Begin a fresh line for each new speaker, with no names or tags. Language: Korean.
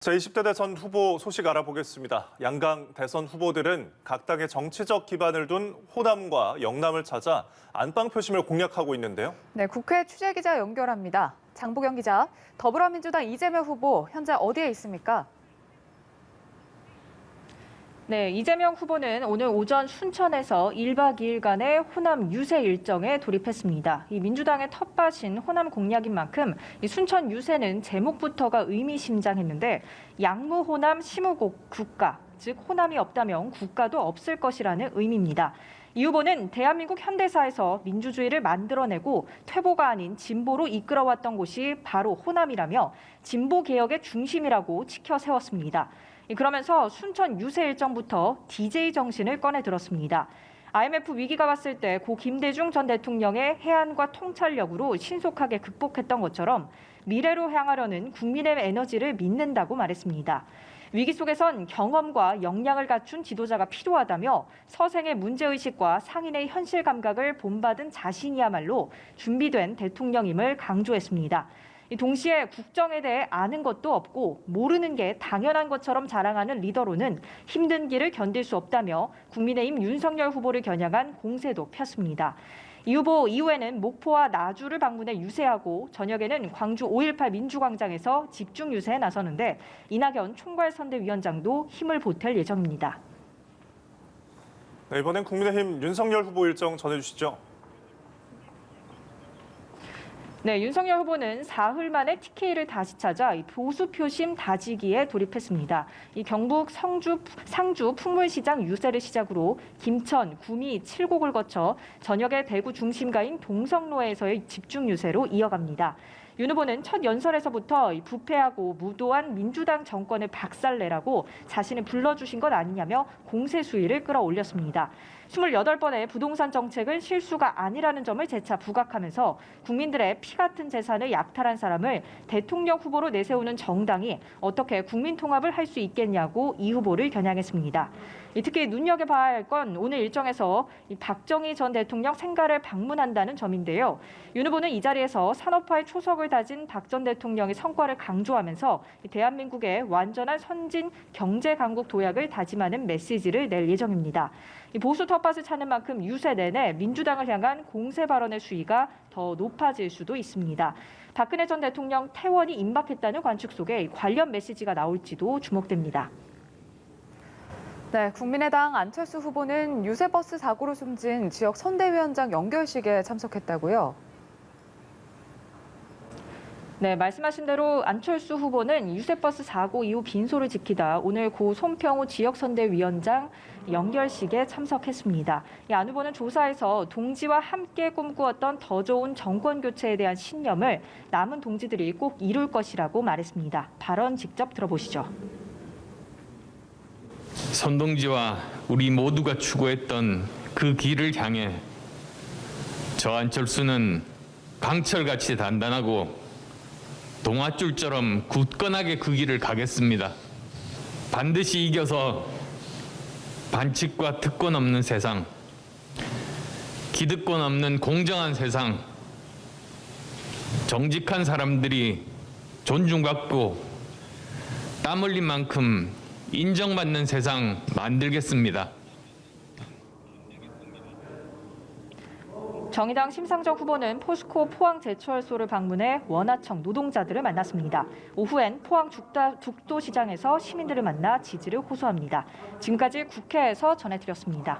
제20대 대선 후보 소식 알아보겠습니다. 양강 대선 후보들은 각 당의 정치적 기반을 둔 호남과 영남을 찾아 안방 표심을 공략하고 있는데요.
네, 국회 취재기자 연결합니다. 장보경 기자, 더불어민주당 이재명 후보 현재 어디에 있습니까?
네, 이재명 후보는 오늘 오전 순천에서 1박 2일간의 호남 유세 일정에 돌입했습니다. 이 민주당의 텃밭인 호남 공략인 만큼 이 순천 유세는 제목부터가 의미심장했는데 양무 호남 심우국 국가, 즉 호남이 없다면 국가도 없을 것이라는 의미입니다. 이 후보는 대한민국 현대사에서 민주주의를 만들어내고 퇴보가 아닌 진보로 이끌어왔던 곳이 바로 호남이라며 진보 개혁의 중심이라고 치켜 세웠습니다. 그러면서 순천 유세 일정부터 DJ 정신을 꺼내 들었습니다. IMF 위기가 왔을 때 고 김대중 전 대통령의 해안과 통찰력으로 신속하게 극복했던 것처럼 미래로 향하려는 국민의 에너지를 믿는다고 말했습니다. 위기 속에선 경험과 역량을 갖춘 지도자가 필요하다며 서생의 문제의식과 상인의 현실 감각을 본받은 자신이야말로 준비된 대통령임을 강조했습니다. 동시에 국정에 대해 아는 것도 없고 모르는 게 당연한 것처럼 자랑하는 리더로는 힘든 길을 견딜 수 없다며 국민의힘 윤석열 후보를 겨냥한 공세도 폈습니다. 이 후보 이후에는 목포와 나주를 방문해 유세하고 저녁에는 광주 5.18 민주광장에서 집중 유세에 나서는데 이낙연 총괄선대위원장도 힘을 보탤 예정입니다.
네, 이번엔 국민의힘 윤석열 후보 일정 전해주시죠.
네, 윤석열 후보는 사흘 만에 TK를 다시 찾아 보수 표심 다지기에 돌입했습니다. 이 경북 상주 풍물시장 유세를 시작으로 김천, 구미, 칠곡을 거쳐 저녁에 대구 중심가인 동성로에서의 집중 유세로 이어갑니다. 윤 후보는 첫 연설에서부터 부패하고 무도한 민주당 정권을 박살내라고 자신을 불러주신 것 아니냐며 공세 수위를 끌어올렸습니다. 28번의 부동산 정책은 실수가 아니라는 점을 재차 부각하면서 국민들의 피 같은 재산을 약탈한 사람을 대통령 후보로 내세우는 정당이 어떻게 국민 통합을 할 수 있겠냐고 이 후보를 겨냥했습니다. 특히 눈여겨봐야 할 건 오늘 일정에서 박정희 전 대통령 생가를 방문한다는 점인데요. 윤 후보는 이 자리에서 산업화의 초석을 다진 박 전 대통령의 성과를 강조하면서 대한민국의 완전한 선진 경제 강국 도약을 다짐하는 메시지를 낼 예정입니다. 보수 텃밭을 찾는 만큼 유세 내내 민주당을 향한 공세 발언의 수위가 더 높아질 수도 있습니다. 박근혜 전 대통령 퇴원이 임박했다는 관측 속에 관련 메시지가 나올지도 주목됩니다.
네, 국민의당 안철수 후보는 유세버스 사고로 숨진 지역 선대위원장 연결식에 참석했다고요?
네, 말씀하신 대로 안철수 후보는 유세버스 사고 이후 빈소를 지키다 오늘 고 손평우 지역선대위원장 연결식에 참석했습니다. 안 후보는 조사에서 동지와 함께 꿈꾸었던 더 좋은 정권 교체에 대한 신념을 남은 동지들이 꼭 이룰 것이라고 말했습니다. 발언 직접 들어보시죠.
선동지와 우리 모두가 추구했던 그 길을 향해 저 안철수는 강철같이 단단하고 동아줄처럼 굳건하게 그 길을 가겠습니다. 반드시 이겨서 반칙과 특권 없는 세상, 기득권 없는 공정한 세상, 정직한 사람들이 존중받고 땀 흘린 만큼 인정받는 세상 만들겠습니다.
정의당 심상정 후보는 포스코 포항제철소를 방문해 원하청 노동자들을 만났습니다. 오후엔 포항 죽도시장에서 시민들을 만나 지지를 호소합니다. 지금까지 국회에서 전해드렸습니다.